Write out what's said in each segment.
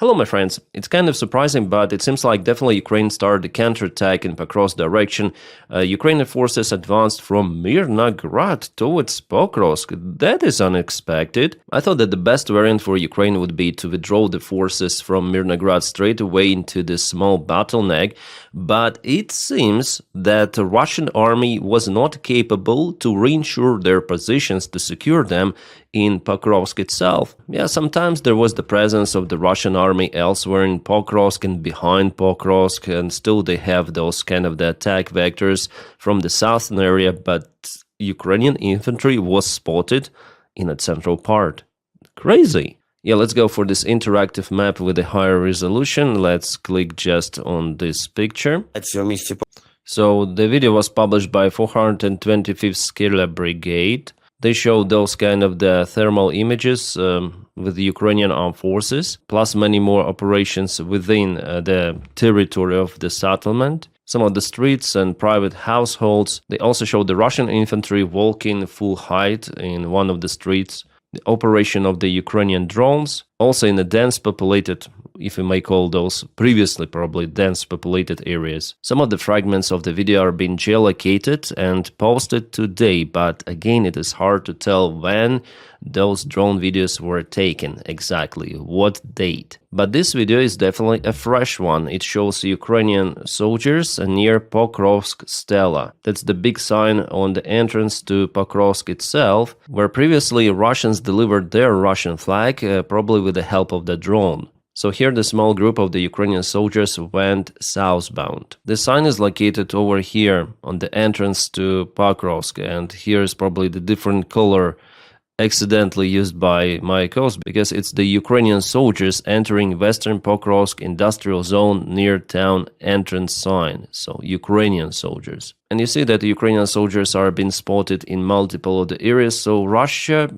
Hello my friends, it's kind of surprising, but it seems like definitely Ukraine started the counterattack in Pokrovsk direction. Ukrainian forces advanced from Mirnograd towards Pokrovsk. That is unexpected. I thought that the best variant for Ukraine would be to withdraw the forces from Mirnograd straight away into the small bottleneck, but it seems that the Russian army was not capable to reinsure their positions to secure them in Pokrovsk itself. Yeah, sometimes there was the presence of the Russian army elsewhere in Pokrovsk and behind Pokrovsk, and still they have those kind of the attack vectors from the southern area, but Ukrainian infantry was spotted in a central part. Crazy! Yeah, let's go for this interactive map with a higher resolution. Let's click just on this picture. So the video was published by 425th Skirla Brigade. They show those kind of the thermal images with the Ukrainian armed forces, plus many more operations within the territory of the settlement. Some of the streets and private households. They also show the Russian infantry walking full height in one of the streets. The operation of the Ukrainian drones, also in the dense populated, if we may call those previously probably dense populated areas. Some of the fragments of the video are being geolocated and posted today, but again it is hard to tell when those drone videos were taken exactly, what date. But this video is definitely a fresh one. It shows Ukrainian soldiers near Pokrovsk Stela. That's the big sign on the entrance to Pokrovsk itself, where previously Russians delivered their Russian flag, probably with the help of the drone. So here the small group of the Ukrainian soldiers went southbound. The sign is located over here on the entrance to Pokrovsk, and here is probably the different color accidentally used by my host, because it's the Ukrainian soldiers entering Western Pokrovsk industrial zone near town entrance sign. So Ukrainian soldiers. And you see that the Ukrainian soldiers are being spotted in multiple of the areas, so Russia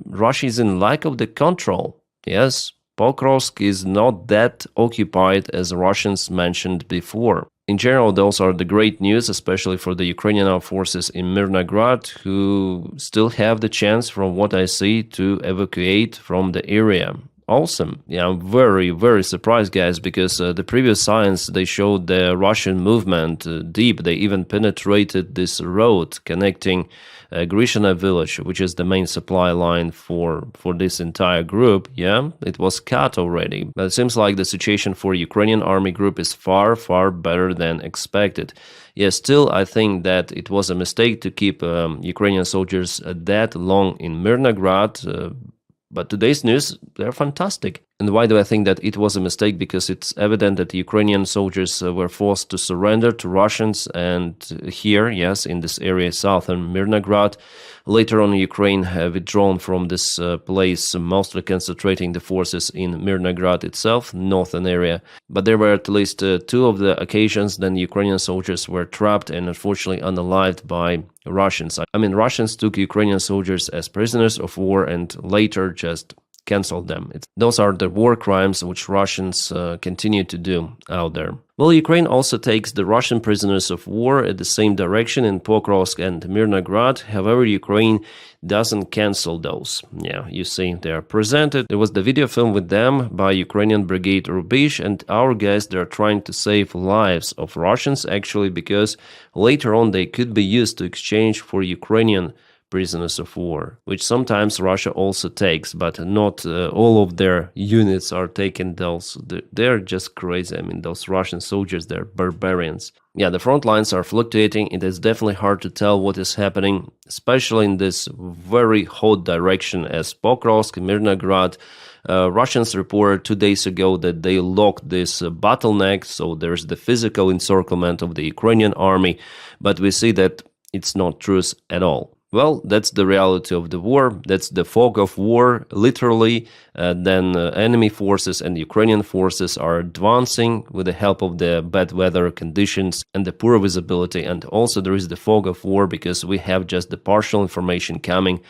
is in lack of the control. Yes, Pokrovsk is not that occupied as Russians mentioned before. In general, those are the great news, especially for the Ukrainian armed forces in Mirnograd, who still have the chance, from what I see, to evacuate from the area. Awesome. Yeah, I'm very, very surprised, guys, because the previous signs, they showed the Russian movement deep. They even penetrated this road connecting Grishina village, which is the main supply line for this entire group. Yeah, it was cut already. But it seems like the situation for Ukrainian army group is far, far better than expected. Yeah, still, I think that it was a mistake to keep Ukrainian soldiers that long in Mirnograd. But today's news, they're fantastic. And why do I think that it was a mistake? Because it's evident that the Ukrainian soldiers were forced to surrender to Russians, and here, yes, in this area, southern Mirnograd. Later on, Ukraine have withdrawn from this place, mostly concentrating the forces in Mirnograd itself, northern area. But there were at least two of the occasions then Ukrainian soldiers were trapped and unfortunately unalived by Russians. I mean, Russians took Ukrainian soldiers as prisoners of war and later just cancelled them. Those are the war crimes which Russians continue to do out there. Well, Ukraine also takes the Russian prisoners of war at the same direction in Pokrovsk and Mirnograd. However, Ukraine doesn't cancel those. Yeah, you see, they are presented. There was the video film with them by Ukrainian Brigade Rubish, and our guys, they're trying to save lives of Russians, actually, because later on they could be used to exchange for Ukrainian prisoners of war, which sometimes Russia also takes, but not all of their units are taken. They're just crazy. I mean, those Russian soldiers, they're barbarians. Yeah, the front lines are fluctuating. It is definitely hard to tell what is happening, especially in this very hot direction as Pokrovsk, Mirnograd. Russians reported 2 days ago that they locked this bottleneck, so there's the physical encirclement of the Ukrainian army, but we see that it's not true at all. Well, that's the reality of the war. That's the fog of war, literally. Then enemy forces and Ukrainian forces are advancing with the help of the bad weather conditions and the poor visibility. And also there is the fog of war because we have just the partial information coming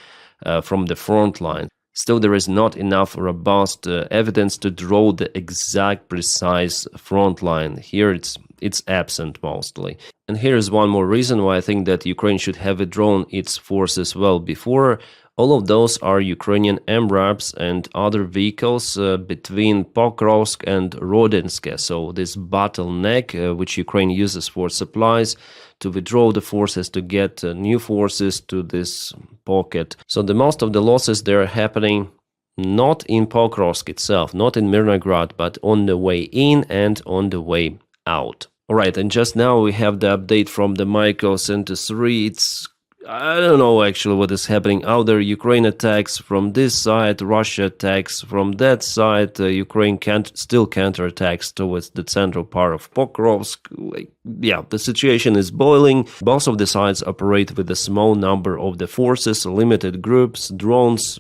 from the front line. Still, there is not enough robust evidence to draw the exact, precise front line. Here it's absent mostly. And here is one more reason why I think that Ukraine should have withdrawn its forces well before. All of those are Ukrainian Bribes and other vehicles between Pokrovsk and Rodinske. So this bottleneck, which Ukraine uses for supplies to withdraw the forces, to get new forces to this pocket. So the most of the losses there are happening not in Pokrovsk itself, not in Mirnograd, but on the way in and on the way out. All right, and just now we have the update from the Miko Center 3. I don't know actually what is happening out there. Ukraine attacks from this side, Russia attacks from that side. Ukraine still counterattacks towards the central part of Pokrovsk. Yeah, the situation is boiling. Both of the sides operate with a small number of the forces, limited groups, drones.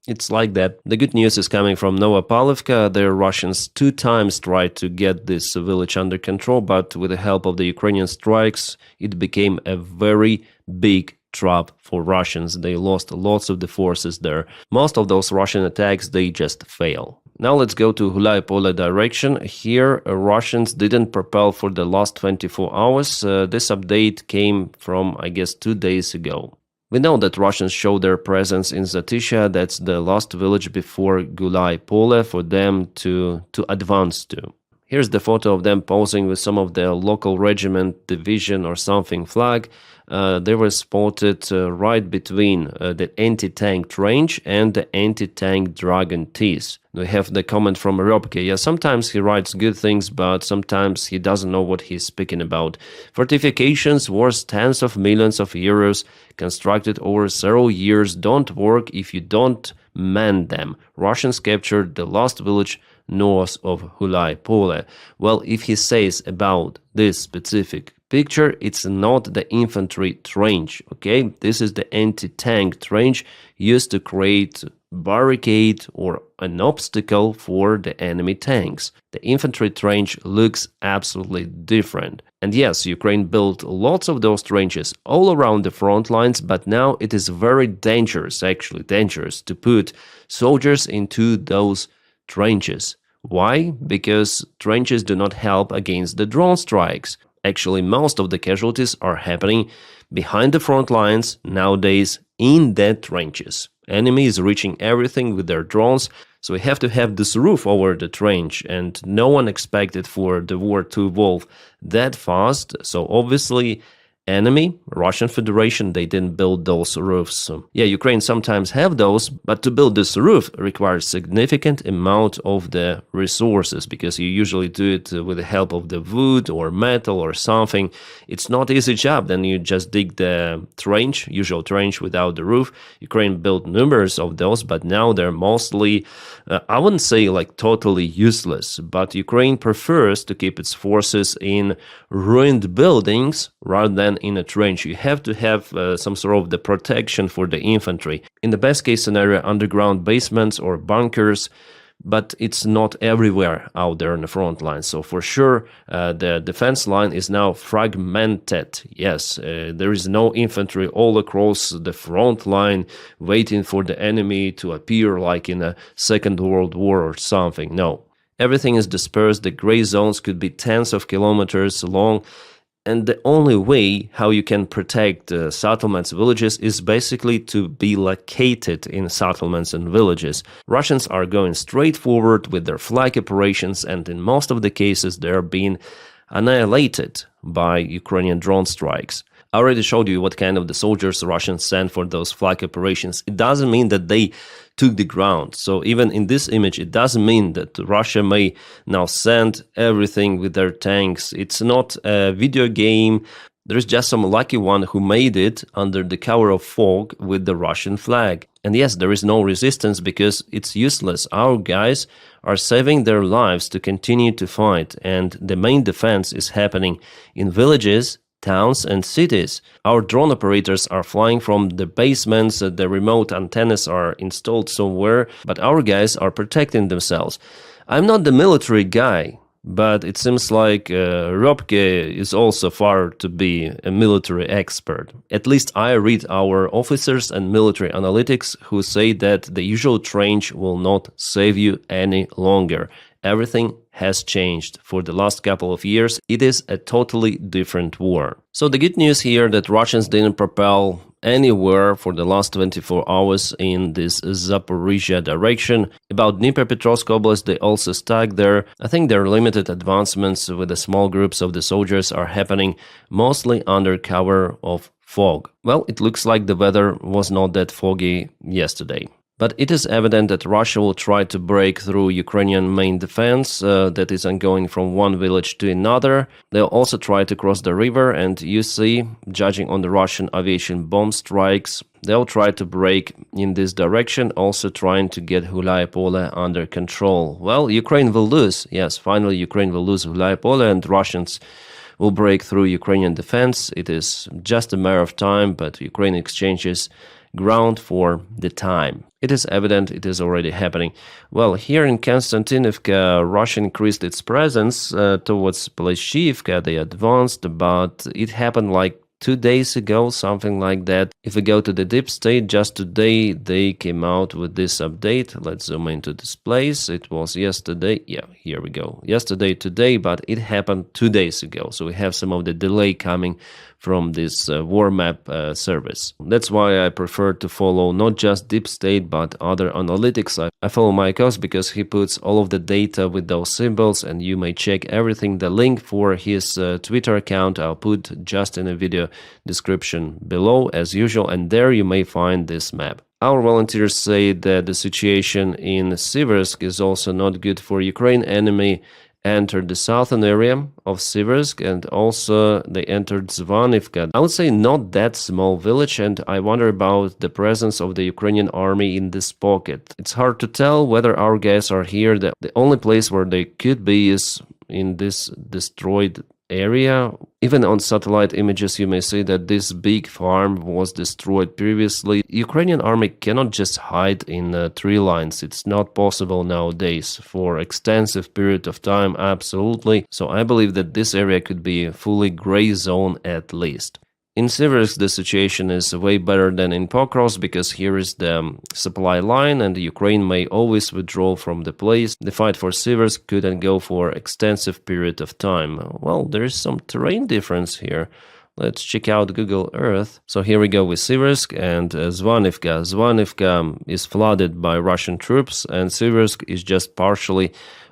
It's like that. The good news is coming from Novopavlovka. The Russians 2 times tried to get this village under control, but with the help of the Ukrainian strikes, it became a very big trap for Russians. They lost lots of the forces there. Most of those Russian attacks, they just fail. Now let's go to Gulai-Pole direction. Here, Russians didn't propel for the last 24 hours. This update came from, I guess, 2 days ago. We know that Russians show their presence in Zatisha. That's the last village before Gulai-Pole for them to advance to. Here's the photo of them posing with some of the local regiment, division or something flag. They were spotted right between the anti-tank range and the anti-tank Dragon Ts. We have the comment from Robke. Yeah, sometimes he writes good things, but sometimes he doesn't know what he's speaking about. Fortifications worth tens of millions of euros, constructed over several years, don't work if you don't man them. Russians captured the last village north of Gulai-Pole. Well, if he says about this specific picture, it's not the infantry trench, okay? This is the anti-tank trench used to create barricade or an obstacle for the enemy tanks. The infantry trench looks absolutely different. And yes, Ukraine built lots of those trenches all around the front lines, but now it is very dangerous, actually dangerous, to put soldiers into those trenches. Why? Because trenches do not help against the drone strikes. Actually, most of the casualties are happening behind the front lines nowadays in the trenches. Enemy is reaching everything with their drones, so we have to have this roof over the trench, and no one expected for the war to evolve that fast, so obviously enemy, Russian Federation, they didn't build those roofs. Yeah, Ukraine sometimes have those, but to build this roof requires significant amount of the resources, because you usually do it with the help of the wood or metal or something. It's not easy job. Then you just dig the trench, usual trench without the roof. Ukraine built numbers of those, but now they're mostly, I wouldn't say like totally useless, but Ukraine prefers to keep its forces in ruined buildings rather than in a trench. You have to have some sort of the protection for the infantry. In the best case scenario, underground basements or bunkers, but it's not everywhere out there on the front line. So for sure, the defense line is now fragmented. Yes, there is no infantry all across the front line waiting for the enemy to appear like in a Second World War or something. No, everything is dispersed. The gray zones could be tens of kilometers long. And the only way how you can protect settlements, villages, is basically to be located in settlements and villages. Russians are going straight forward with their flag operations, and in most of the cases they are being annihilated by Ukrainian drone strikes. I already showed you what kind of the soldiers Russians sent for those flag operations. It doesn't mean that they took the ground. So even in this image, it doesn't mean that Russia may now send everything with their tanks. It's not a video game. There's just some lucky one who made it under the cover of fog with the Russian flag. And yes, there is no resistance because it's useless. Our guys are saving their lives to continue to fight. And the main defense is happening in villages, towns and cities. Our drone operators are flying from the basements, the remote antennas are installed somewhere, but our guys are protecting themselves. I'm not the military guy, but it seems like Robke is also far to be a military expert. At least I read our officers and military analytics who say that the usual trench will not save you any longer. Everything has changed. For the last couple of years, it is a totally different war. So the good news here that Russians didn't propel anywhere for the last 24 hours in this Zaporizhia direction. About Dnipropetrovsk Oblast, they also stuck there. I think their limited advancements with the small groups of the soldiers are happening mostly under cover of fog. Well, it looks like the weather was not that foggy yesterday. But it is evident that Russia will try to break through Ukrainian main defense that is ongoing from one village to another. They'll also try to cross the river, and you see, judging on the Russian aviation bomb strikes, they'll try to break in this direction, also trying to get Hulaypole under control. Well, Ukraine will lose. Yes, finally Ukraine will lose Hulaypole, and Russians will break through Ukrainian defense. It is just a matter of time, but Ukraine exchanges ground for the time. It is evident it is already happening. Well, here in Konstantinovka, Russia increased its presence towards Pleshivka. They advanced, but it happened like 2 days ago, something like that. If we go to the deep state, just today they came out with this update. Let's zoom into this place. It was yesterday. Yeah, here we go. Yesterday, today, but it happened 2 days ago. So we have some of the delay coming from this war map service. That's why I prefer to follow not just deep state but other analytics. I follow Maikos because he puts all of the data with those symbols, and you may check everything. The link for his Twitter account I'll put just in a video description below as usual, and there you may find this map. Our volunteers say that the situation in Siversk is also not good for Ukraine. Enemy entered the southern area of Siversk, and also they entered Zvanivka. I would say not that small village, and I wonder about the presence of the Ukrainian army in this pocket. It's hard to tell whether our guys are here. The only place where they could be is in this destroyed area. Even on satellite images you may see that this big farm was destroyed previously. Ukrainian army cannot just hide in tree lines. It's not possible nowadays for extensive period of time, absolutely. So I believe that this area could be a fully gray zone at least. In Siversk, the situation is way better than in Pokrovsk because here is the supply line and Ukraine may always withdraw from the place. The fight for Siversk couldn't go for extensive period of time. Well, there is some terrain difference here. Let's check out Google Earth. So here we go with Siversk and Zvanivka. Zvanivka is flooded by Russian troops and Siversk is just partially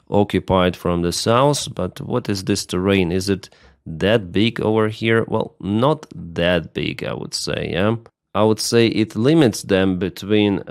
occupied from the south. But what is this terrain? Is it that big over here? Well, not that big, I would say. Yeah, I would say it limits them between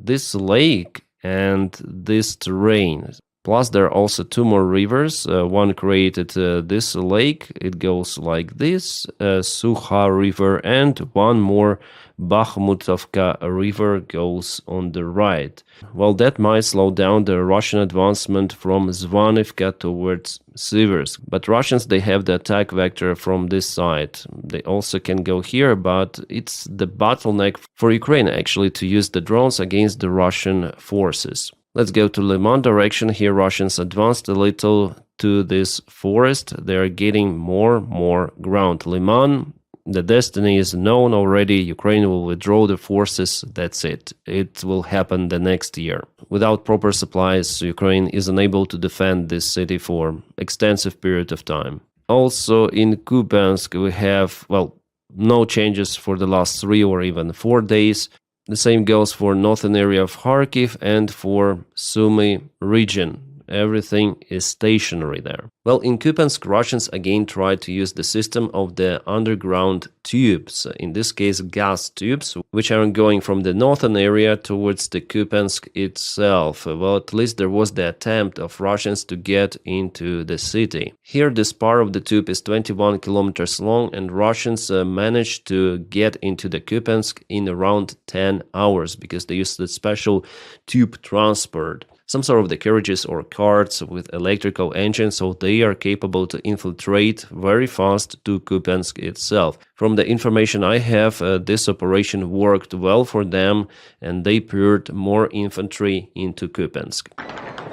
this lake and this terrain. Plus, there are also two more rivers. One created this lake. It goes like this, Sukha River, and one more Bakhmutovka River goes on the right. Well, that might slow down the Russian advancement from Zvanivka towards Siversk. But Russians, they have the attack vector from this side. They also can go here, but it's the bottleneck for Ukraine actually to use the drones against the Russian forces. Let's go to Liman direction. Here Russians advanced a little to this forest. They are getting more ground. Liman, the destiny is known already. Ukraine will withdraw the forces. That's it. It will happen the next year. Without proper supplies, Ukraine is unable to defend this city for extensive period of time. Also in Kupiansk we have, well, no changes for the last 3 or even 4 days. The same goes for northern area of Kharkiv and for Sumy region. Everything is stationary there. Well, in Kupiansk, Russians again tried to use the system of the underground tubes, in this case gas tubes, which are going from the northern area towards the Kupiansk itself. Well, at least there was the attempt of Russians to get into the city. Here this part of the tube is 21 kilometers long and Russians managed to get into the Kupiansk in around 10 hours because they used the special tube transport. Some sort of the carriages or carts with electrical engines, so they are capable to infiltrate very fast to Kupiansk itself. From the information I have, this operation worked well for them and they poured more infantry into Kupiansk.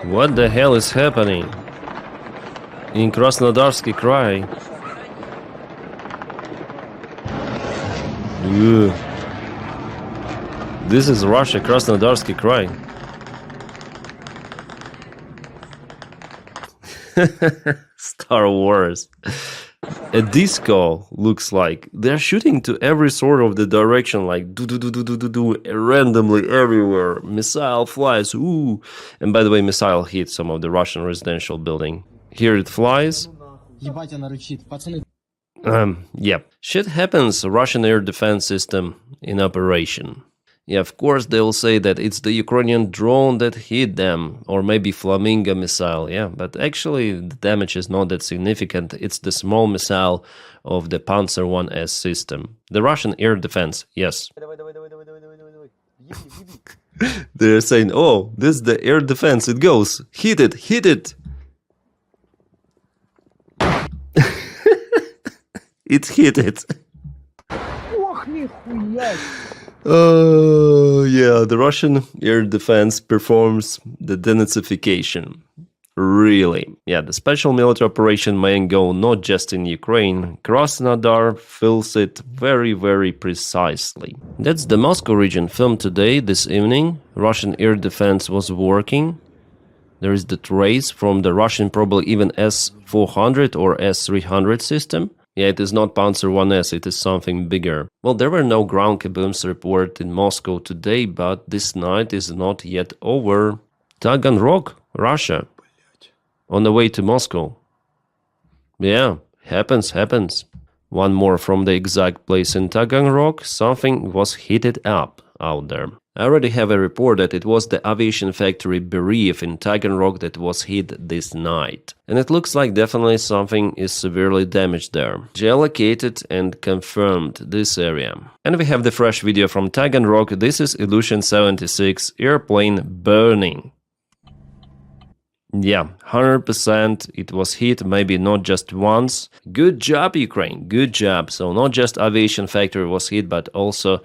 What the hell is happening in Krasnodarsky Krai? This is Russia, Krasnodarsky Krai. Star Wars. A disco looks like. They're shooting to every sort of the direction, like do do do do do do do randomly everywhere. Missile flies, ooh. And by the way, missile hit some of the Russian residential building. Here it flies. Ебать, она рычит. Пацаны, Yep. Shit happens, Russian air defense system in operation. Yeah, of course they'll say that it's the Ukrainian drone that hit them, or maybe Flamingo missile, yeah, but actually the damage is not that significant. It's the small missile of the Panzer 1S system. The Russian air defense, yes. They're saying, oh, this is the air defense, it goes, hit it, hit it. It hit it. ох, нихуя. Oh, yeah, the Russian air defense performs the denazification. Really. Yeah, the special military operation may go not just in Ukraine. Krasnodar fills it very, very precisely. That's the Moscow region filmed today, this evening. Russian air defense was working. There is the trace from the Russian, probably even S-400 or S-300 system. Yeah, it is not Panzer 1S, it is something bigger. Well, there were no ground Kabooms report in Moscow today, but this night is not yet over. Taganrog, Russia. On the way to Moscow. Yeah, happens. One more from the exact place in Taganrog. Something was heated up out there. I already have a report that it was the aviation factory Bribes in Taganrog that was hit this night. And it looks like definitely something is severely damaged there. Geolocated and confirmed this area. And we have the fresh video from Taganrog. This is Illusion 76 airplane burning. Yeah, 100% it was hit, maybe not just once. Good job, Ukraine, good job. So not just aviation factory was hit, but also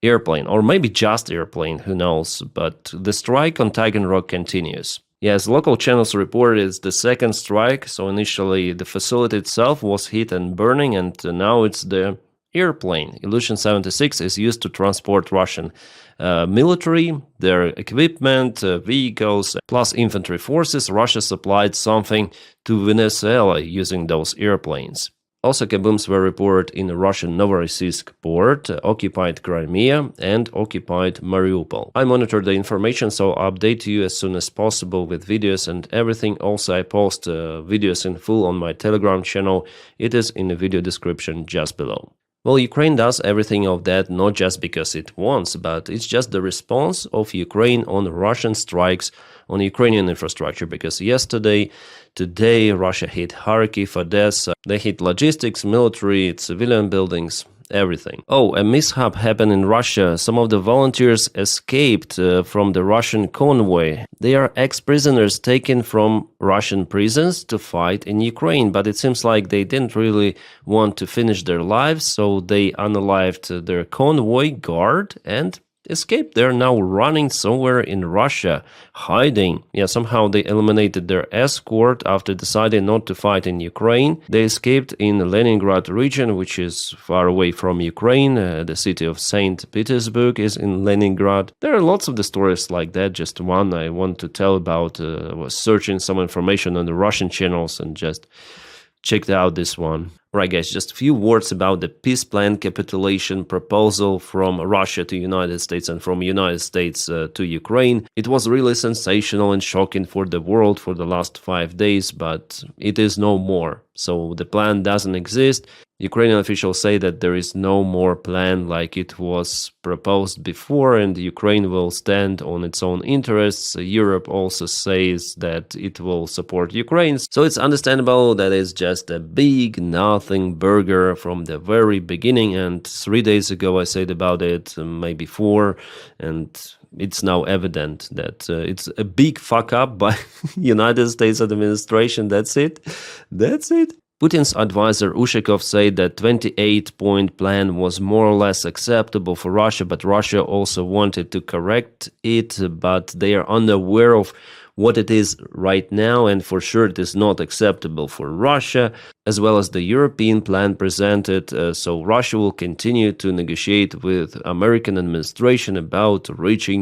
airplane, or maybe just airplane, who knows. But the strike on Taganrog continues. Yes, local channels reported it's the second strike, so initially the facility itself was hit and burning, and now it's the airplane. Illusion 76 is used to transport Russian military, their equipment, vehicles, plus infantry forces. Russia supplied something to Venezuela using those airplanes. Also, Kabooms were reported in Russian Novorossiysk port, occupied Crimea, and occupied Mariupol. I monitor the information, so I'll update you as soon as possible with videos and everything. Also, I post videos in full on my Telegram channel. It is in the video description just below. Well, Ukraine does everything of that not just because it wants, but it's just the response of Ukraine on Russian strikes on Ukrainian infrastructure, because today Russia hit Kharkiv, Odessa, they hit logistics, military, civilian buildings, everything. Oh, a mishap happened in Russia. Some of the volunteers escaped from the Russian convoy. They are ex-prisoners taken from Russian prisons to fight in Ukraine, but it seems like they didn't really want to finish their lives, so they unalived their convoy guard and escaped. They're now running somewhere in Russia, hiding. Yeah, somehow they eliminated their escort after deciding not to fight in Ukraine. They escaped in the Leningrad region, which is far away from Ukraine. The city of St. Petersburg is in Leningrad. There are lots of the stories like that. Just one I want to tell about. I was searching some information on the Russian channels and just checked out this one. Right, guys, just a few words about the peace plan capitulation proposal from Russia to United States and from United States to Ukraine. It was really sensational and shocking for the world for the last 5 days, but it is no more. So the plan doesn't exist. Ukrainian officials say that there is no more plan like it was proposed before, and Ukraine will stand on its own interests. Europe also says that it will support Ukraine. So it's understandable that it's just a big nothing burger from the very beginning, and 3 days ago I said about it, maybe 4, and it's now evident that it's a big fuck up by United States administration. That's it. That's it. Putin's advisor Ushakov said that 28-point plan was more or less acceptable for Russia, but Russia also wanted to correct it, but they are unaware of what it is right now, and for sure it is not acceptable for Russia. as well as the European plan presented. So Russia will continue to negotiate with American administration about reaching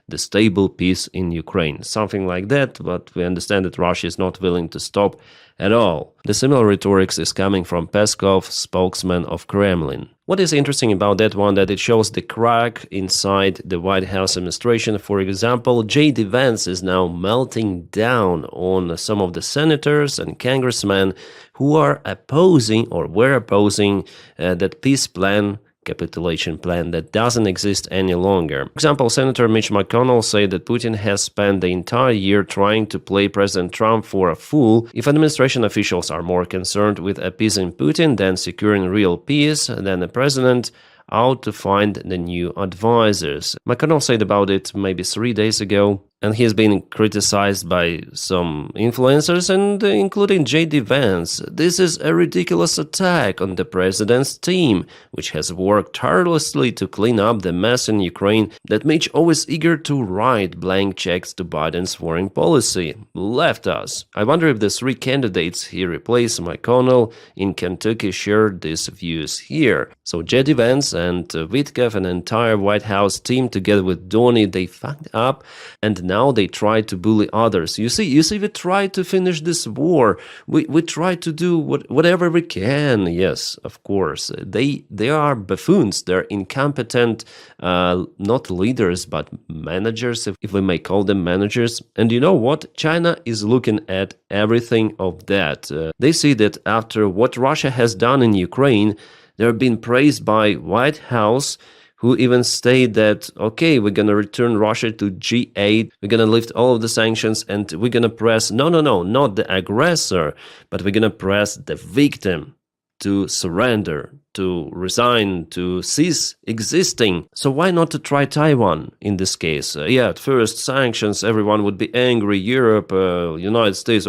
the stable peace in Ukraine. Something like that, but we understand that Russia is not willing to stop at all. The similar rhetoric is coming from Peskov, spokesman of Kremlin. What is interesting about that one, that it shows the crack inside the White House administration. For example, J.D. Vance is now melting down on some of the senators and congressmen who are opposing or were opposing that peace plan, capitulation plan that doesn't exist any longer. For example, Senator Mitch McConnell said that Putin has spent the entire year trying to play President Trump for a fool. If administration officials are more concerned with appeasing Putin than securing real peace, then the president ought to find the new advisors. McConnell said about it maybe 3 days ago, and he has been criticized by some influencers, and including J.D. Vance. This is a ridiculous attack on the president's team, which has worked tirelessly to clean up the mess in Ukraine that Mitch, always eager to write blank checks to Biden's foreign policy, left us. I wonder if the three candidates he replaced McConnell in Kentucky shared these views here. So J.D. Vance and Witkoff, an entire White House team together with Donny, they fucked up, and now they try to bully others. You see, we try to finish this war. We try to do whatever we can. Yes, of course. They are buffoons. They're incompetent, not leaders, but managers, if we may call them managers. And you know what? China is looking at everything of that. They see that after what Russia has done in Ukraine, they're being praised by White House, who even state that, okay, we're going to return Russia to G8, we're going to lift all of the sanctions, and we're going to press, no, not the aggressor, but we're going to press the victim to surrender, to resign, to cease existing. So why not to try Taiwan in this case? At first, sanctions, everyone would be angry, Europe, United States,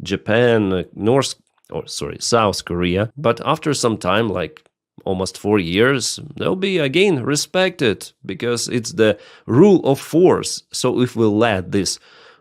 Japan, South Korea. But after some time, like almost 4 years, they'll be again respected because it's the rule of force. So if we let this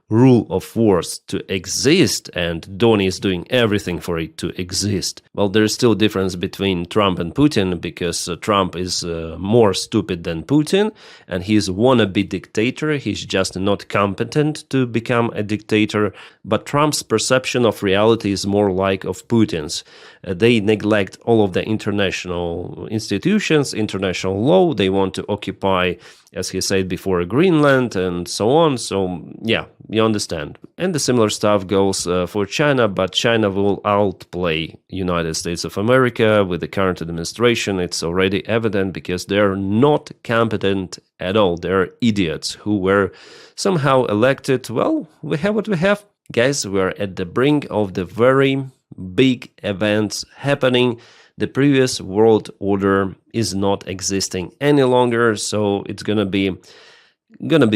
rule of force to exist, and Donny is doing everything for it to exist. Well, there's still a difference between Trump and Putin, because Trump is more stupid than Putin, and he's a wannabe dictator. He's just not competent to become a dictator. But Trump's perception of reality is more like of Putin's. They neglect all of the international institutions, international law. They want to occupy, as he said before, Greenland and so on. So, yeah, you understand. And the similar stuff goes for China, but China will outplay United States of America with the current administration. It's already evident because they're not competent at all. They're idiots who were somehow elected. Well, we have what we have. Guys, we're at the brink of the very big events happening. The previous world order is not existing any longer, so it's gonna be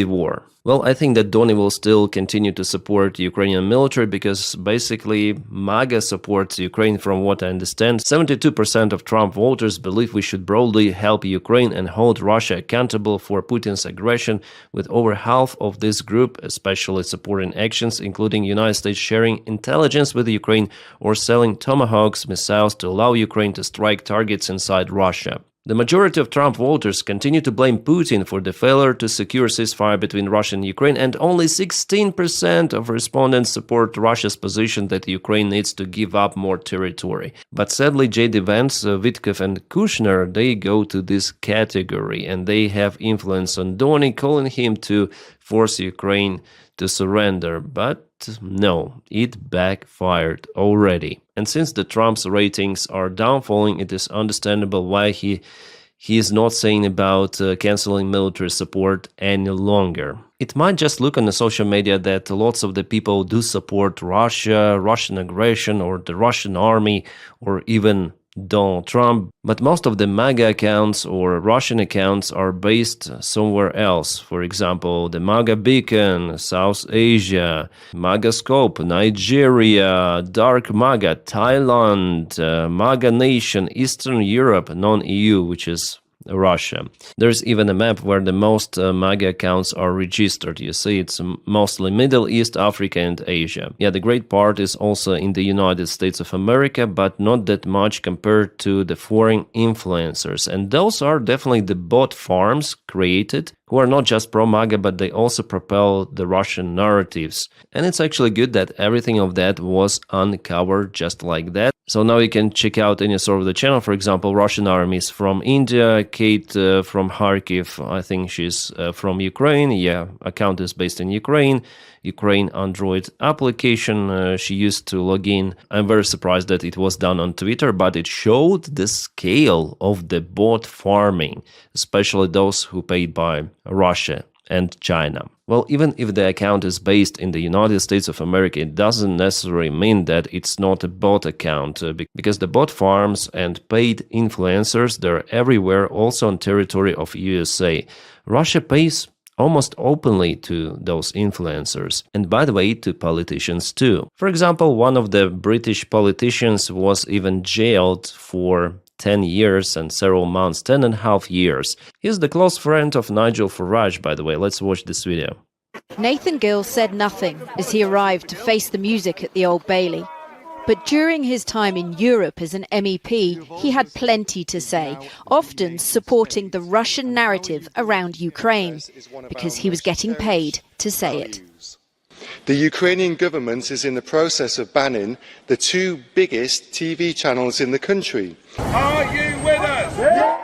war. Well, I think that Donny will still continue to support the Ukrainian military because basically MAGA supports Ukraine from what I understand. 72% of Trump voters believe we should broadly help Ukraine and hold Russia accountable for Putin's aggression, with over half of this group especially supporting actions including United States sharing intelligence with Ukraine or selling Tomahawks missiles to allow Ukraine to strike targets inside Russia. The majority of Trump voters continue to blame Putin for the failure to secure ceasefire between Russia and Ukraine, and only 16% of respondents support Russia's position that Ukraine needs to give up more territory. But sadly, J.D. Vance, Witkoff and Kushner, they go to this category, and they have influence on Donny, calling him to force Ukraine to surrender. But no, it backfired already. And since the Trump's ratings are downfalling, it is understandable why he is not saying about canceling military support any longer. It might just look on the social media that lots of the people do support Russia, Russian aggression, or the Russian army, or even Donald Trump, but most of the MAGA accounts or Russian accounts are based somewhere else. For example, the MAGA Beacon, South Asia, MAGA Scope, Nigeria, Dark MAGA, Thailand, MAGA Nation, Eastern Europe, non-EU, which is Russia. There's even a map where the most MAGA accounts are registered. You see, it's mostly Middle East, Africa and Asia. Yeah, the great part is also in the United States of America, but not that much compared to the foreign influencers. And those are definitely the bot farms created, who are not just pro-MAGA, but they also propel the Russian narratives. And it's actually good that everything of that was uncovered just like that. So now you can check out any sort of the channel, for example, Russian armies from India, Kate from Kharkiv, I think she's from Ukraine, yeah, account is based in Ukraine Android application she used to log in. I'm very surprised that it was done on Twitter, but it showed the scale of the bot farming, especially those who paid by Russia and China. Well, even if the account is based in the United States of America, it doesn't necessarily mean that it's not a bot account, because the bot farms and paid influencers, they're everywhere, also on territory of USA. Russia pays almost openly to those influencers, and by the way, to politicians too. For example, one of the British politicians was even jailed for 10 years and several months, 10.5 years. He's the close friend of Nigel Farage, by the way. Let's watch this video. Nathan Gill said nothing as he arrived to face the music at the Old Bailey. But during his time in Europe as an MEP, he had plenty to say, often supporting the Russian narrative around Ukraine, because he was getting paid to say it. The Ukrainian government is in the process of banning the two biggest TV channels in the country. Are you with us?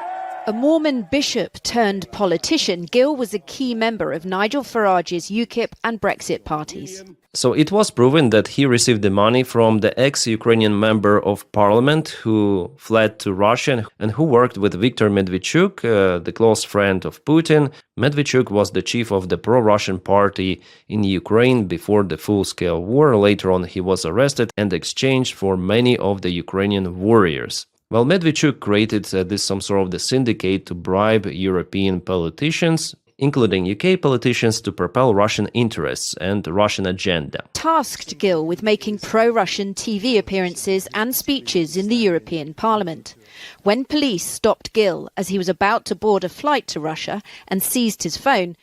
A Mormon bishop turned politician, Gill was a key member of Nigel Farage's UKIP and Brexit parties. So it was proven that he received the money from the ex-Ukrainian member of parliament who fled to Russia and who worked with Viktor Medvedchuk, the close friend of Putin. Medvedchuk was the chief of the pro-Russian party in Ukraine before the full-scale war. Later on, he was arrested and exchanged for many of the Ukrainian warriors. Well, Medvedchuk created some sort of the syndicate to bribe European politicians, including UK politicians, to propel Russian interests and the Russian agenda. Tasked Gill with making pro-Russian TV appearances and speeches in the European Parliament. When police stopped Gill as he was about to board a flight to Russia and seized his phone,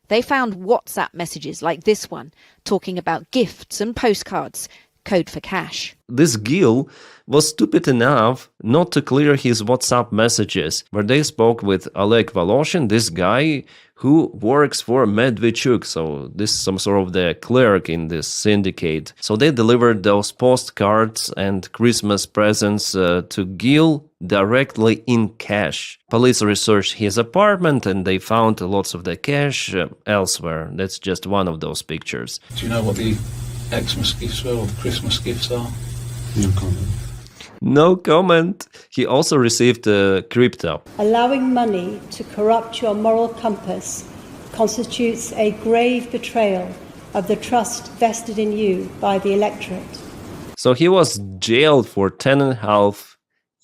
they found WhatsApp messages like this one, talking about gifts and postcards, code for cash. This Gill was stupid enough not to clear his WhatsApp messages, where they spoke with Oleg Voloshin, this guy who works for Medvedchuk, so this is some sort of the clerk in this syndicate. So they delivered those postcards and Christmas presents to Gill directly in cash. Police researched his apartment and they found lots of the cash elsewhere. That's just one of those pictures. Do you know what the Xmas gifts were or the Christmas gifts are? No comment. No comment. He also received crypto. Allowing money to corrupt your moral compass constitutes a grave betrayal of the trust vested in you by the electorate. So he was jailed for 10.5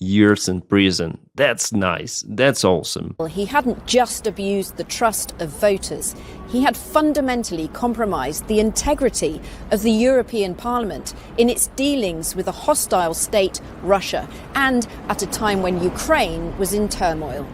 years in prison. That's nice. That's awesome. He hadn't just abused the trust of voters. He had fundamentally compromised the integrity of the European Parliament in its dealings with a hostile state, Russia, and at a time when Ukraine was in turmoil.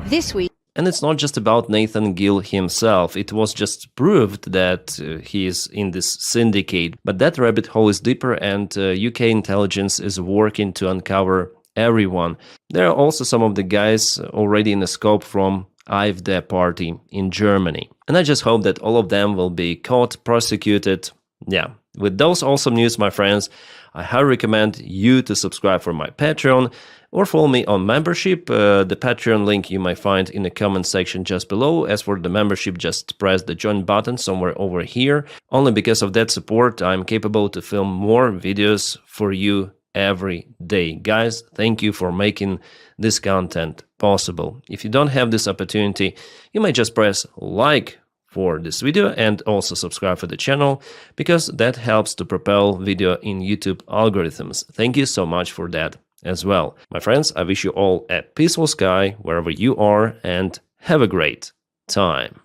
This week, and it's not just about Nathan Gill himself. It was just proved that he is in this syndicate. But that rabbit hole is deeper, and UK intelligence is working to uncover everyone. There are also some of the guys already in the scope from AfD party in Germany. And I just hope that all of them will be caught, prosecuted. Yeah, with those awesome news, my friends, I highly recommend you to subscribe for my Patreon or follow me on membership. The Patreon link you might find in the comment section just below. As for the membership, just press the join button somewhere over here. Only because of that support, I'm capable to film more videos for you every day. Guys, thank you for making this content possible. If you don't have this opportunity, you might just press like for this video and also subscribe for the channel, because that helps to propel video in YouTube algorithms. Thank you so much for that as well. My friends, I wish you all a peaceful sky wherever you are and have a great time.